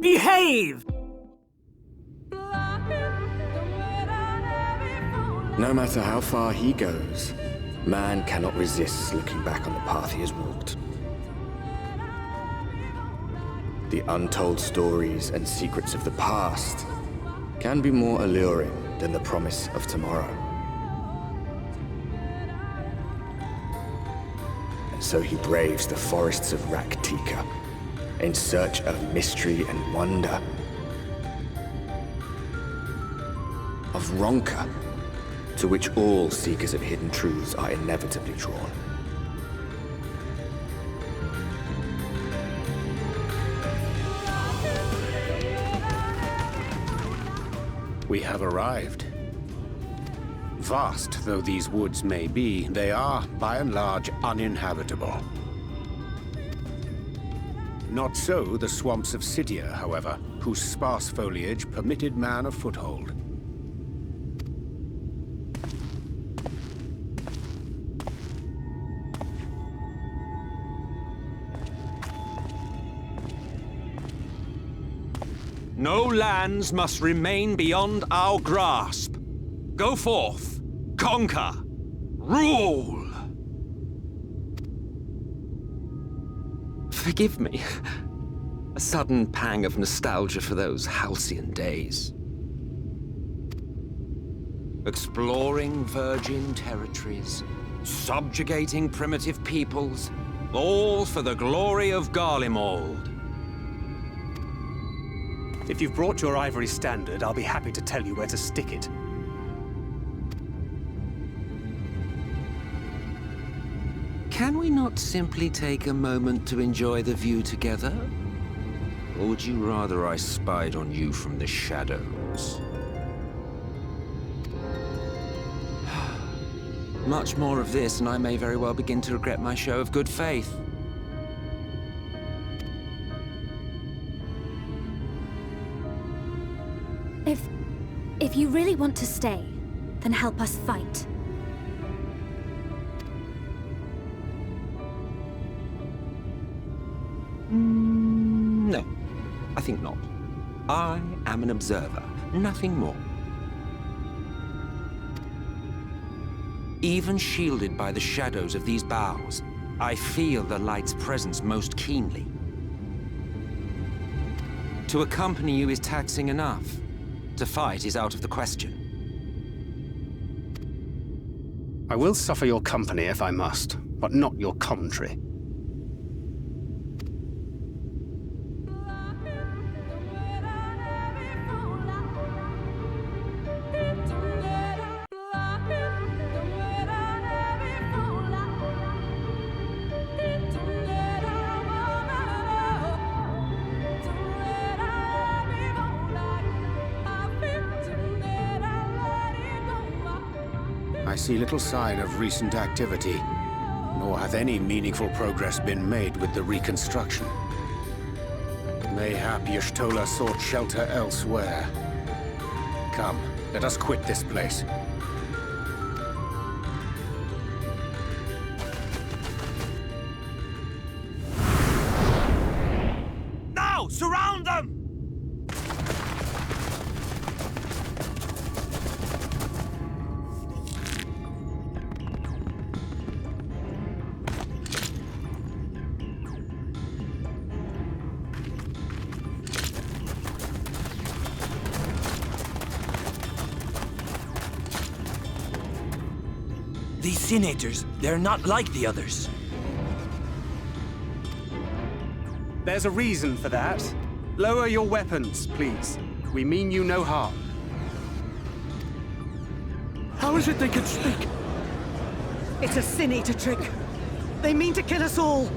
Behave! No matter how far he goes, man cannot resist looking back on the path he has walked. The untold stories and secrets of the past can be more alluring than the promise of tomorrow. And so he braves the forests of Raktika in search of mystery and wonder. Of Ronka, to which all seekers of hidden truths are inevitably drawn. We have arrived. Vast though these woods may be, they are, by and large, uninhabitable. Not so the swamps of Cydia, however, whose sparse foliage permitted man a foothold. No lands must remain beyond our grasp. Go forth, conquer, rule! Forgive me. A sudden pang of nostalgia for those halcyon days. Exploring virgin territories, subjugating primitive peoples, all for the glory of Garlemald. If you've brought your ivory standard, I'll be happy to tell you where to stick it. Can we not simply take a moment to enjoy the view together? Or would you rather I spied on you from the shadows? Much more of this, and I may very well begin to regret my show of good faith. If you really want to stay, then help us fight. No, I think not. I am an observer, nothing more. Even shielded by the shadows of these boughs, I feel the light's presence most keenly. To accompany you is taxing enough. To fight is out of the question. I will suffer your company if I must, but not your commentary. I see little sign of recent activity, nor hath any meaningful progress been made with the reconstruction. Mayhap Y'shtola sought shelter elsewhere. Come, let us quit this place. Now, surround them! These Senators, they're not like the others. There's a reason for that. Lower your weapons, please. We mean you no harm. How is it they can speak? It's a Sin-Eater trick. They mean to kill us all.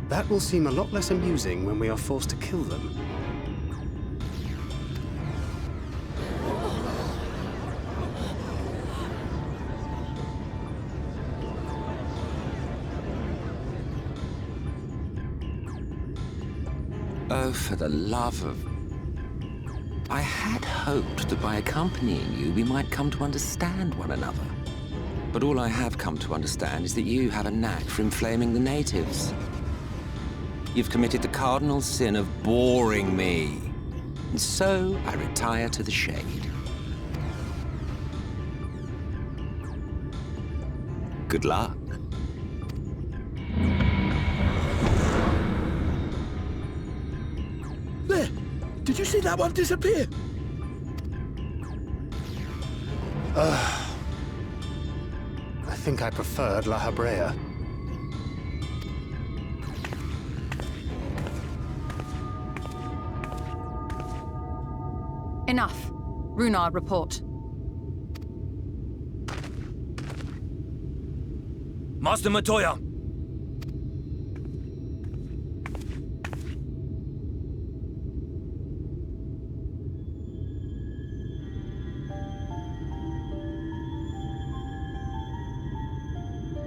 That will seem a lot less amusing when we are forced to kill them. Oh, for the love of... I had hoped that by accompanying you, we might come to understand one another. But all I have come to understand is that you have a knack for inflaming the natives. You've committed the cardinal sin of boring me. And so I retire to the shade. Good luck. There! Did you see that one disappear? I think I preferred La Habrea. Enough. Runard, report. Master Matoya!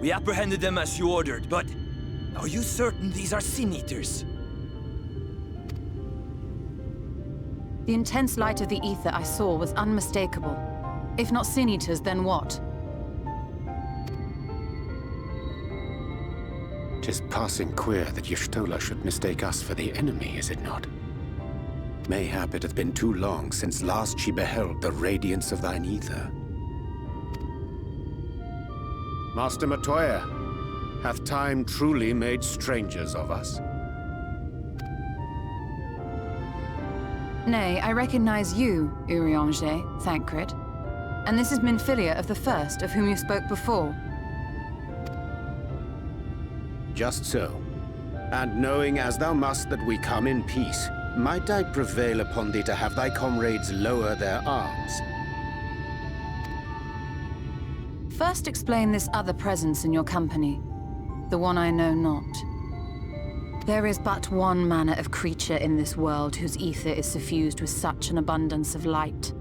We apprehended them as you ordered, but... are you certain these are Sin-Eaters? The intense light of the ether I saw was unmistakable. If not Sin-Eaters, then what? 'Tis passing queer that Y'shtola should mistake us for the enemy, is it not? Mayhap it hath been too long since last she beheld the radiance of thine ether. Master Matoya, hath time truly made strangers of us? Nay, I recognize you, Urianger, Thancred. And this is Minfilia of the First, of whom you spoke before. Just so. And knowing as thou must that we come in peace, might I prevail upon thee to have thy comrades lower their arms? First explain this other presence in your company, the one I know not. There is but one manner of creature in this world whose ether is suffused with such an abundance of light.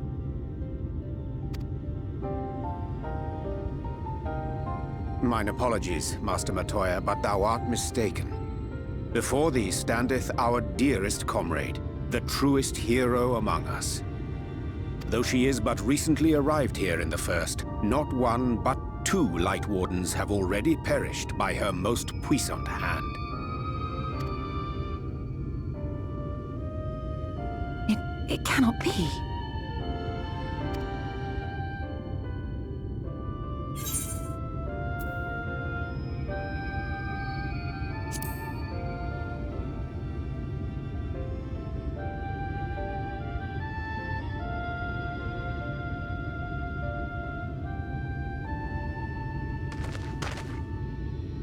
Mine apologies, Master Matoya, but thou art mistaken. Before thee standeth our dearest comrade, the truest hero among us. Though she is but recently arrived here in the First, not one but two Light Wardens have already perished by her most puissant hand. It cannot be.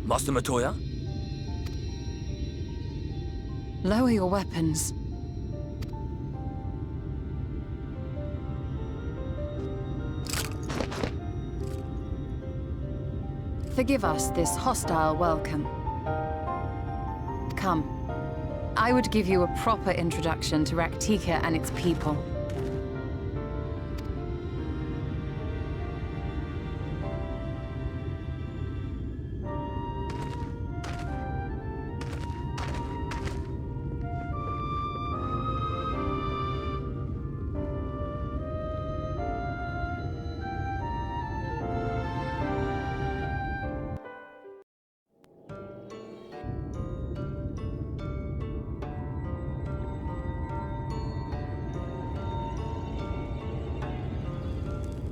Master Matoya? Lower your weapons. Forgive us this hostile welcome. Come. I would give you a proper introduction to Raktika and its people.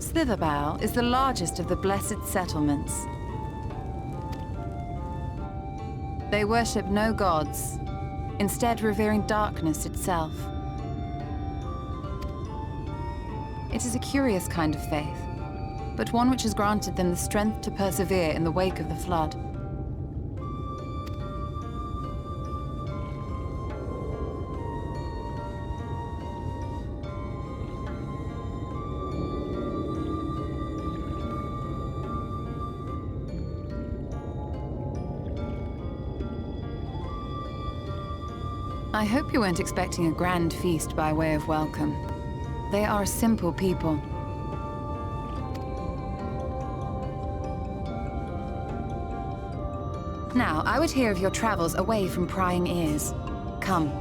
Slitherbow is the largest of the Blessed Settlements. They worship no gods, instead revering darkness itself. It is a curious kind of faith, but one which has granted them the strength to persevere in the wake of the Flood. I hope you weren't expecting a grand feast by way of welcome. They are a simple people. Now, I would hear of your travels away from prying ears. Come.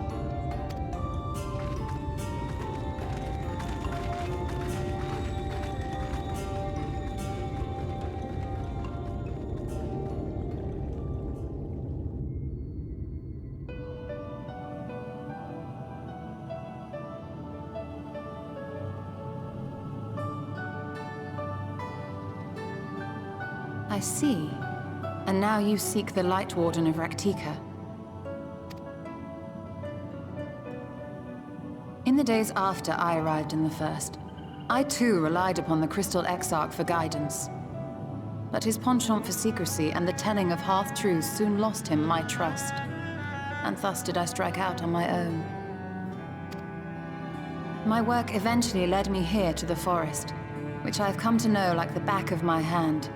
I see. And now you seek the Light Warden of Raktika. In the days after I arrived in the First, I too relied upon the Crystal Exarch for guidance. But his penchant for secrecy and the telling of half-truths soon lost him my trust. And thus did I strike out on my own. My work eventually led me here to the forest, which I have come to know like the back of my hand.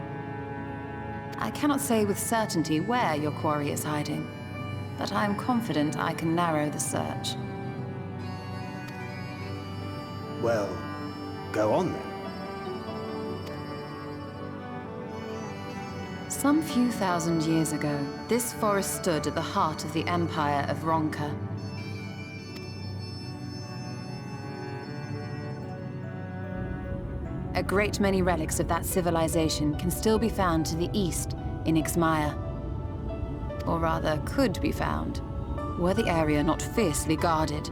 I cannot say with certainty where your quarry is hiding, but I am confident I can narrow the search. Well, go on then. Some few thousand years ago, this forest stood at the heart of the Empire of Ronka. A great many relics of that civilization can still be found to the east in Ixmaya. Or rather, could be found, were the area not fiercely guarded.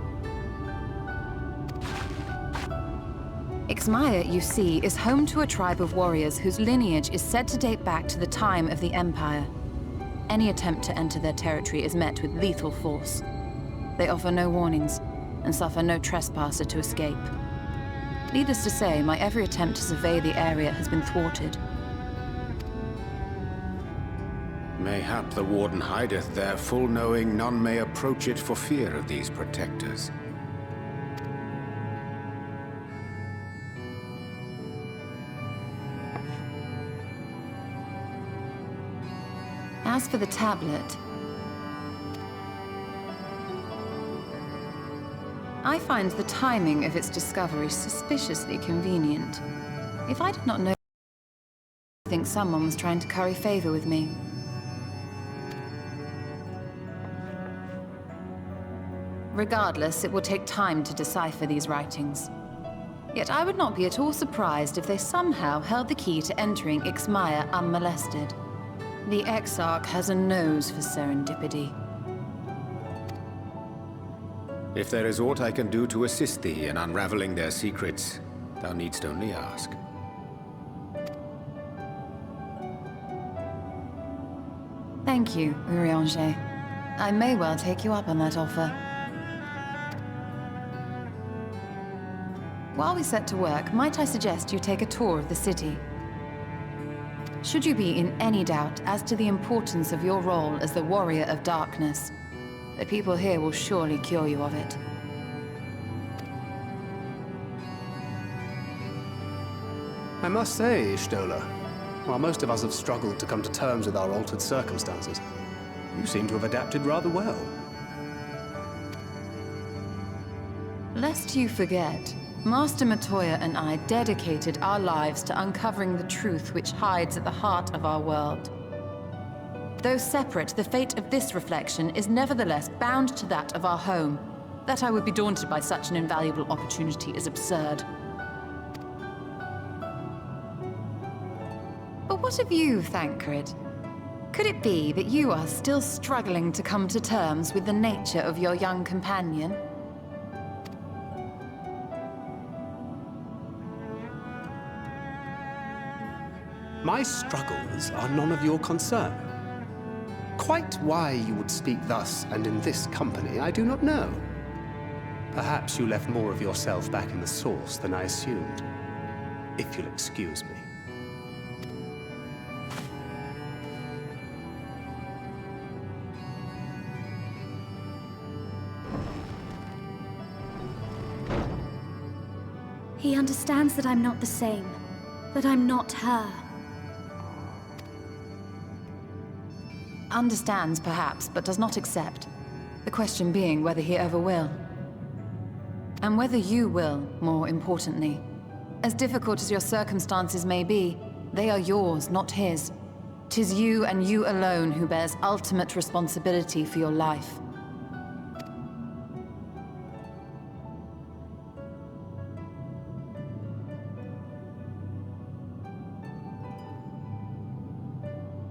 Ixmaya, you see, is home to a tribe of warriors whose lineage is said to date back to the time of the Empire. Any attempt to enter their territory is met with lethal force. They offer no warnings, and suffer no trespasser to escape. Needless to say, my every attempt to survey the area has been thwarted. Mayhap the Warden hideth there, full knowing none may approach it for fear of these protectors. As for the tablet, I find the timing of its discovery suspiciously convenient. If I did not know, I think someone was trying to curry favor with me. Regardless, it will take time to decipher these writings. Yet I would not be at all surprised if they somehow held the key to entering Ixmaya unmolested. The Exarch has a nose for serendipity. If there is aught I can do to assist thee in unraveling their secrets, thou needst only ask. Thank you, Urianger. I may well take you up on that offer. While we set to work, might I suggest you take a tour of the city? Should you be in any doubt as to the importance of your role as the Warrior of Darkness, the people here will surely cure you of it. I must say, Stola, while most of us have struggled to come to terms with our altered circumstances, you seem to have adapted rather well. Lest you forget, Master Matoya and I dedicated our lives to uncovering the truth which hides at the heart of our world. Though separate, the fate of this reflection is nevertheless bound to that of our home. That I would be daunted by such an invaluable opportunity is absurd. But what of you, Thancred? Could it be that you are still struggling to come to terms with the nature of your young companion? My struggles are none of your concern. Quite why you would speak thus and in this company, I do not know. Perhaps you left more of yourself back in the source than I assumed. If you'll excuse me. He understands that I'm not the same. That I'm not her. Understands, perhaps, but does not accept. The question being whether he ever will. And whether you will, more importantly. As difficult as your circumstances may be, they are yours, not his. 'Tis you and you alone who bears ultimate responsibility for your life.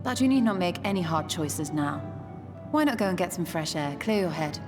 But you need not make any hard choices now. Why not go and get some fresh air, clear your head?